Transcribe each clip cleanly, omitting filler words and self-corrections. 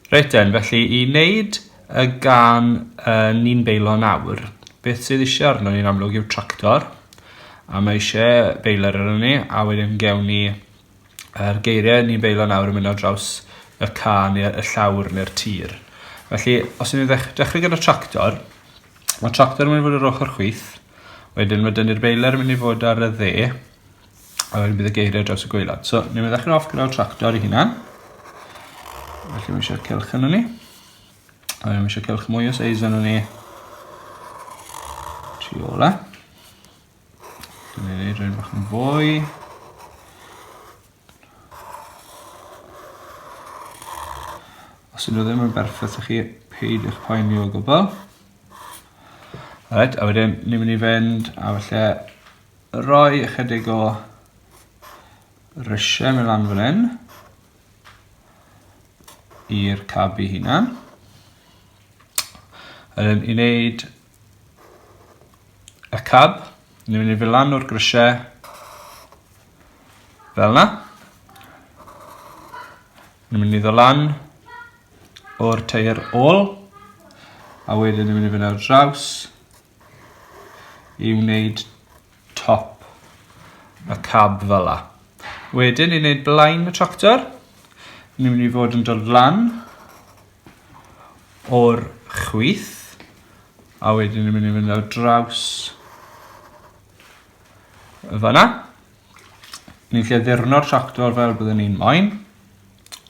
Reit den, felly i wneud y gan ni'n Beilo Nawr, beth sydd eisiau arno ni'n amlwg yw tractor, a mae eisiau beiler arno ni, a wedyn gewn ni geiriau ni'n Beilo Nawr yn mynd ar draws y ca neu y llawr neu'r tir. Felly, os ni'n dechrau gyda tractor, mae tractor yn mynd i fod ar ochr chwith, wedyn mae dynnu'r beiler yn mynd i fod ar y dde, a wedyn bydd y geiriau draws y gwaelod. So, ni'n mynd i ddechrau off gyda'r tractor i hunan. Felly mae eisiau cylch yno ni. A mae eisiau cylch mwy o seis yno ni. Tri ola. Dwi'n ei wneud rhywun bach yn fwy. Os ydyn nhw ddim yn berffaith chi, peidiwch poeni o gwbl. Right, a wedyn ni'n mynd i fynd a falle rhoi ychydig o rysiau mewn lan fan hyn i'r cab i hunan. I wneud y cab, ni'n mynd i fynd lan o'r grisiau fel yna. Ni'n mynd i ddod lan o'r teir ôl, a wedyn ni'n mynd i fynd ar draws i wneud top y cab fel yna. Wedyn ni'n wneud blaen y tractor. Ni'n mynd i fod yn dod lan o'r chwith, a wedyn ni'n mynd i fynd ar draws fan'na. Ni'n lle ddurno'r tractor fel byddwn ni'n moyn.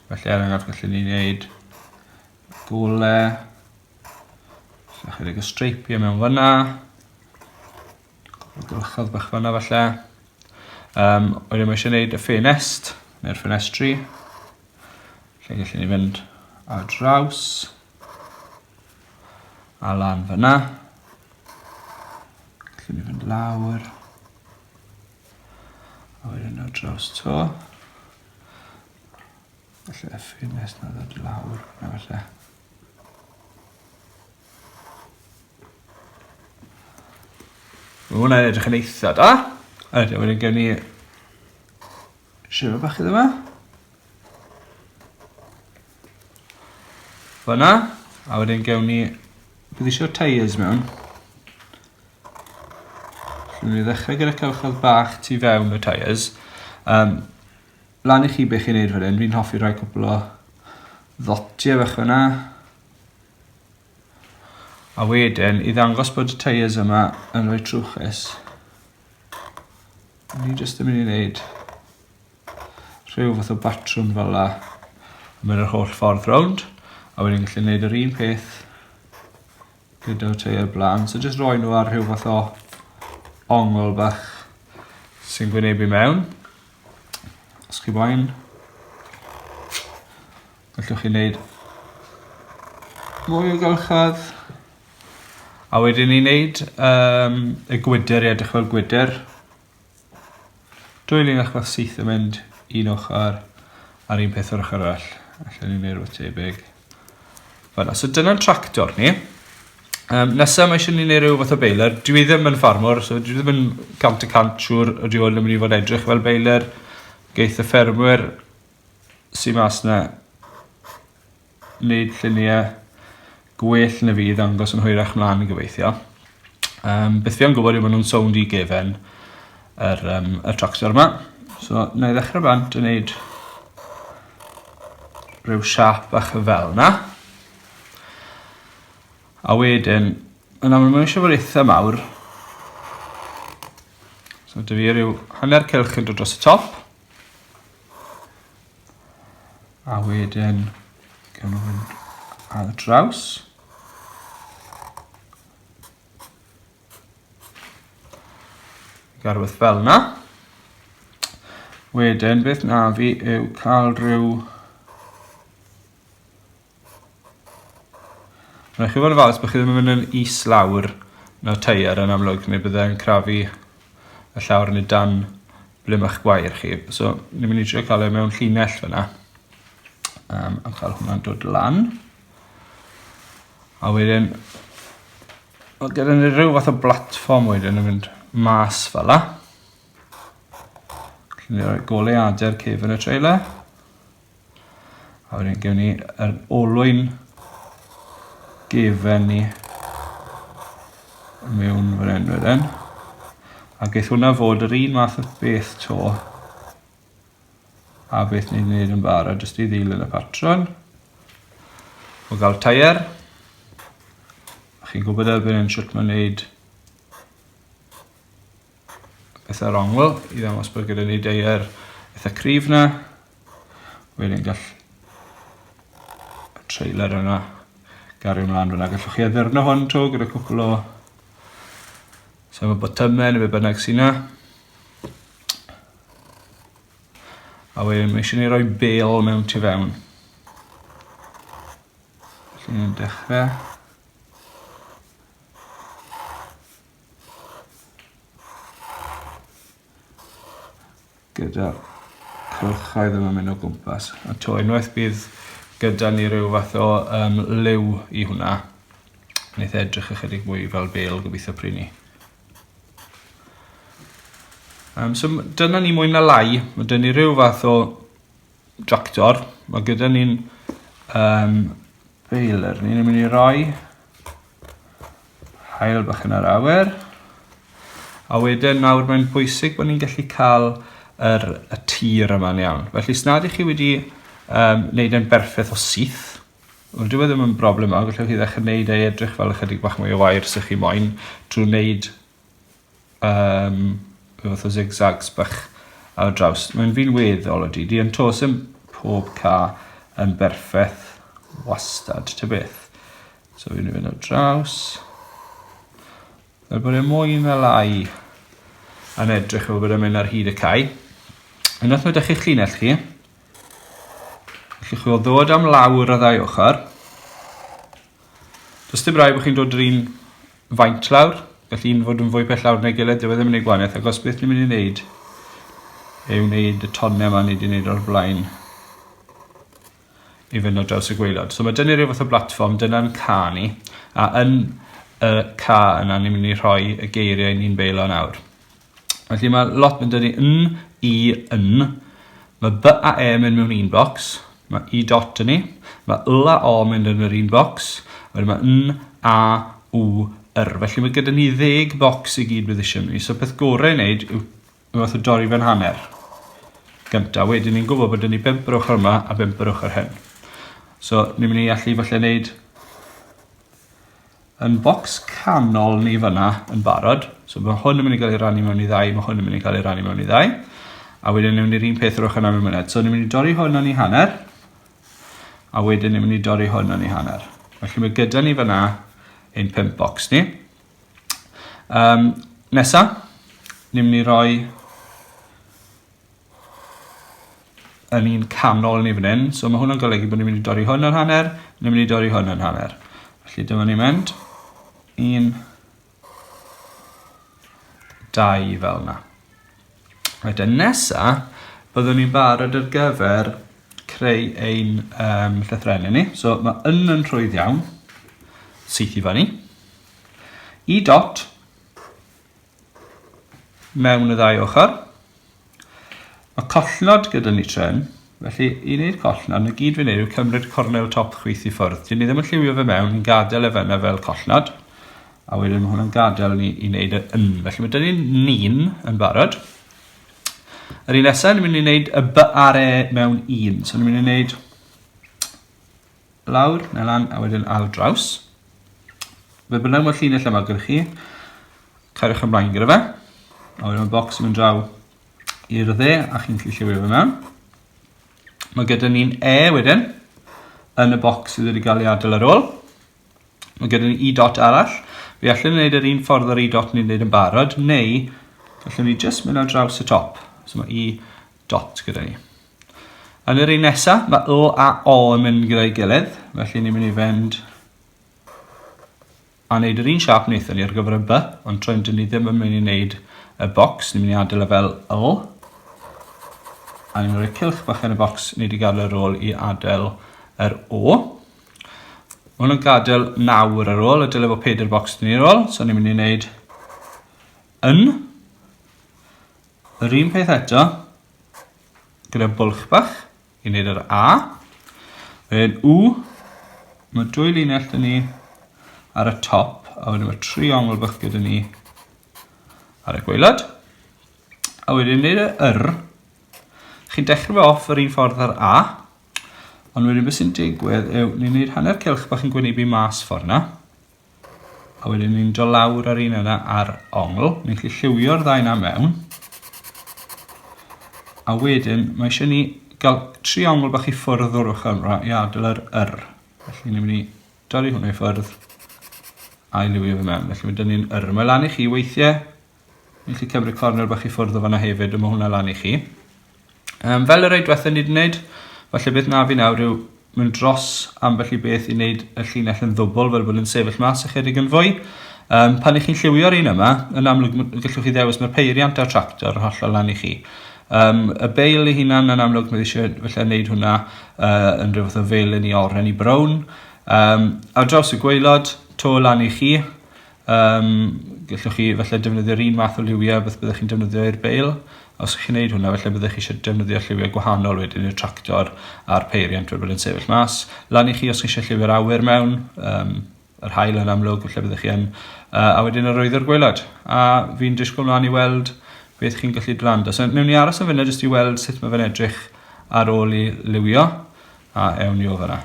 Felly er enghraifft gallwn ni'n gwneud golau, chydig o streipiau mewn fan'na, gylchodd bach fan'na falle. Wedyn mae eisiau gwneud y ffenest, neu'r ffenestri. Lle gallwn ni fynd ar draws a lan fyna. Gallwn ni fynd lawr a wedyn ar draws to. Falle y ffenest na ddod lawr na falle. Mae hwnna'n edrych yn eitha da. A wedyn gewn ni shifer bach iddo yma. Fyna, a wedyn gewn ni bydd eisiau tyres mewn. Llwn ni ddechrau gyda cylchoedd bach tu fewn y tyres. Lan i chi beth chi'n neud fan hyn, fi'n hoffi rhoi cwbl o ddotiau bach fyna. A wedyn, i ddangos bod y tyres yma yn rhoi trwchus, ni jyst yn mynd i wneud rhyw fath o batrwm fel la, mynd yr holl ffordd rownd. A wedyn gallu gwneud yr un peth gyda'r teir blaen. So jyst rhoi nhw ar rhyw fath o ongl bach sy'n gwynebu mewn. Os chi boen, gallwch chi wneud mwy o gylchoedd. A wedyn ni wneud y gwydr i edrych fel gwydr. Dwy lun eich syth yn mynd un ochr ar un peth o'r ochr arall. Allen ni wneud rhywbeth tebyg. So dyna'n tractor ni. Nesaf mae eisiau ni wneud rhyw fath o beiler. Dwi ddim yn ffarmwr, so dwi ddim yn 100% siŵr o Dŵdl yn mynd i fod edrych fel beiler. Geith y ffermwyr sy'n mas yna wneud lluniau gwell na fi ddangos yn hwyrach mlaen i gyfeithio. Beth fi am gwybod yw bod nhw'n sownd i gefen y tractor yma. So, na i ddechrau bant yn wneud rhyw siap bach fel yna. A wedyn, yn aml mae'n eisiau fod eitha mawr. So, dy fi rhyw hanner cylch yn dod dros y top. A wedyn, gewn nhw fynd ar y draws. Garwydd fel yna. Wedyn, beth na fi yw cael rhyw... Rhaid chi fod yn falus bod chi ddim yn mynd yn is lawr na teir yn amlwg, neu byddai'n crafu y llawr yn y dan blymach gwair chi. So, ni'n mynd i trio cael ei mewn llinell fyna. A cael hwnna'n dod lan. A wedyn, gyda ni rhyw fath o blatfform wedyn yn mynd mas fel la. Felly ni roi goleuadau'r cefn y trailer. A wedyn gewn ni yr olwyn gefen ni mewn fan hyn wedyn. A geith hwnna fod yr un math o beth to a beth ni'n gwneud yn barod jyst i ddilyn y patron. O gael tair. Chi'n gwybod erbyn yn siwt mae'n gwneud bethau'r ongl i ddangos bod gyda ni deir eitha cryf na. Wedyn gall y trailer yna gario ymlaen fyna. Gallwch chi addurno hwn to gyda cwpl o sef y botymau neu be bynnag sy'n na. A wedyn mae eisiau ni roi bêl mewn tu fewn. Felly ni'n dechrau. Gyda cylchoedd yma mynd o gwmpas. A to unwaith bydd gyda ni rhyw fath o liw i hwnna. Wneith edrych ychydig mwy fel bêl gobeithio pryd ni. So dyna ni mwy na lai. Mae dyna ni rhyw fath o tractor. Mae gyda ni'n beiler. Ni'n mynd i roi hael bach yn yr awyr. A wedyn nawr mae'n bwysig bod ni'n gallu cael y tir yma'n iawn. Felly, os nad ych chi wedi wneud yn berffaith o syth, wel, dyw e ddim yn broblem yma, gallwch chi ddechrau wneud ei edrych fel ychydig bach mwy o wair sy'ch chi moyn trwy wneud fath o zigzags bach ar draws. Mae'n fi'n weddol ydy, di yn tos yn pob ca yn berffaith wastad, ty beth. So fi'n fynd ar draws. Fel bod e mwy na lai yn edrych fel bod e'n mynd ar hyd y cae. Unwaith mae dych chi'ch llinell chi, gallwch chi o ddod am lawr y ddau ochr. Does dim rai bod chi'n dod yr un faint lawr, gall un fod yn fwy pell lawr neu gilydd, dyw e ddim yn ei gwanaeth, ac os beth ni'n mynd i wneud yw wneud y tonnau yma ni wedi wneud o'r blaen i fynd o draws y gwaelod. So mae dyn ni rhyw fath o blatfform, dyna'n ca ni, a yn y ca yna ni'n mynd i rhoi y geiriau ni'n beilo nawr. Felly mae lot mynd dyn ni i, mae b a e mynd mewn un bocs, mae i dot yn ni, mae l a o mynd yn yr un bocs, wedyn mae a, w, r. Felly mae gyda ni 10 bocs i gyd bydd eisiau ni. So peth gorau i wneud yw fath o dorri fe'n hanner. Gynta, wedyn ni'n gwybod bod ni 5 yr ochr yma a 5 yr ochr hyn. So ni'n mynd i allu falle wneud yn bocs canol ni fyna yn barod. So mae hwn yn mynd i gael ei rannu mewn i 2, mae hwn yn mynd i gael ei rannu mewn i 2. A wedyn ni'n mynd i'r un peth yr ochr yna mewn myned. So ni'n mynd i dorri hwn yn ei hanner. A wedyn ni'n mynd i dorri hwn yn ei hanner. Felly mae gyda ni fyna ein 5 bocs ni. Nesa, ni'n mynd i roi yn un canol ni fan hyn. So mae hwnna'n golygu bod ni'n mynd i dorri hwn yn hanner, ni'n mynd i dorri hwn yn hanner. Felly dyma ni'n mynd. 1, 2 fel yna. Wedyn nesa, byddwn ni'n barod ar gyfer creu ein llythrennau ni. So mae yn rhwydd iawn, syth i fyny. I dot, mewn y 2 ochr. Mae collnod gyda ni tren, felly i wneud collnod, na gyd fi'n neud yw cymryd cornel top chwith i ffwrdd. Dyn ni ddim yn lliwio fe mewn, ni'n gadael e fyna fel collnod. A wedyn mae hwnna'n gadael ni i wneud y yn. Felly mae dyn ni'n yn barod. Yr un nesaf, ni'n mynd i wneud y b ar e mewn 1. So ni'n mynd i wneud lawr, neu lan, a wedyn al draws. Fe bynnag mae'r llinell yma gyda chi. Cariwch ymlaen gyda fe. A wedyn mae'r bocs yn mynd draw i'r dde, a chi'n gallu lliwio fe mewn. Mae gyda ni'n e wedyn, yn y bocs sydd wedi cael ei adael ar ôl. Mae gyda ni i dot arall. Fi allan yn gwneud yr un ffordd o'r i dot ni'n gwneud yn barod, neu gallwn ni jyst mynd ar draws y top. So mae i dot gyda ni. Yn yr un nesaf, mae l a o yn mynd gyda'i gilydd. Felly ni'n mynd i fynd a wneud yr un siap wnaethon ni ar gyfer y b, ond tro'n dyn ni ddim yn mynd i wneud y bocs. Ni'n mynd i adael y fel l. A ni'n mynd i roi cylch bach yn y bocs ni wedi gadael ar ôl i adael yr o. Mae hwnna'n gadael nawr ar ôl, y dylai fod 4 bocs ni ar ôl. So ni'n mynd i wneud yn. Yr un peth eto, gyda bwlch bach, i wneud yr a. Wedyn W, mae 2 linell dyn ni ar y top, a wedyn mae triongl bach gyda ni ar y gwaelod. A wedyn wneud y chi'n dechrau fe off yr un ffordd ar A, ond wedyn beth sy'n digwydd yw ni'n gwneud hanner cylch bach yn gwynebu mas ffordd yna. A wedyn ni'n dod lawr ar un yna ar ongl. Ni'n gallu lliwio'r ddau yna mewn. A wedyn mae eisiau ni gael triongl bach i ffwrdd o'r ochr yma i adael yr Felly ni'n mynd i dorri hwnna i ffwrdd a'i liwio fe mewn. Felly mae dyn ni'n Mae lan i chi weithiau. Ni'n gallu cymryd corner bach i ffwrdd o fanna hefyd, a mae hwnna lan i chi. Fel y rei diwethaf ni wedi gwneud, falle beth na fi nawr yw mynd dros ambell i beth i wneud y llinell yn ddwbl fel bod yn sefyll mas ychydig yn fwy. Pan i chi'n lliwio'r un yma, yn amlwg gallwch chi ddewis mae'r peiriant a'r tractor hollol lan i chi. Y beil ei hunan yn amlwg mae eisiau falle wneud hwnna yn rhyw fath o fel yn ei oren i brown. A draws y gwaelod, to lan i chi. Gallwch chi falle defnyddio'r un math o liwiau beth byddwch chi'n defnyddio i'r beil. Os ych chi'n gwneud hwnna, felly byddwch chi eisiau defnyddio lliwiau gwahanol wedyn i'r tractor a'r peiriant fel bod yn sefyll mas. Lan i chi os chi eisiau lliwio'r awyr mewn, yr haul yn amlwg, felly byddwch chi yn, a wedyn yr oeddo'r gwaelod. A fi'n disgwyl mlaen i weld beth chi'n gallu dlando. So, newn ni aros yn fyna jyst i weld sut mae fe'n edrych ar ôl i liwio, a ewn ni o fyna.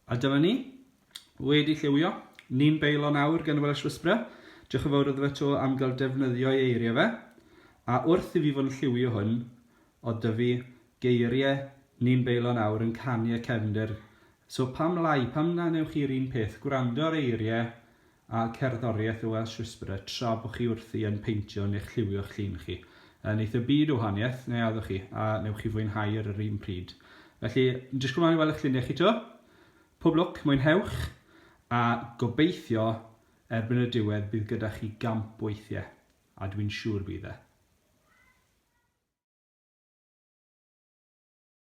A dyma ni, wedi lliwio. Ni'n Beilo Nawr gan y Welsh Whisperer. Diolch yn fawr iddo fe to am gael defnyddio ei eiriau fe. A wrth i fi fod yn lliwio hwn, o dyfu geiriau Ni'n Beilo Nawr yn canu y cefndir. So pam na newch chi'r un peth, gwrando ar eiriau a cerddoriaeth y Welsh Whisperer tra bod chi wrthi yn peintio neu'ch lliwio'ch llun chi. Neith y byd o wahaniaeth, neu addwch chi, a newch chi fwynhau ar yr un pryd. Felly, disgwyl mlaen i weld eich lluniau chi to. Pob lwc, mwynhewch. A gobeithio erbyn y diwedd bydd gyda chi gamp weithiau, a dwi'n siŵr bydd e.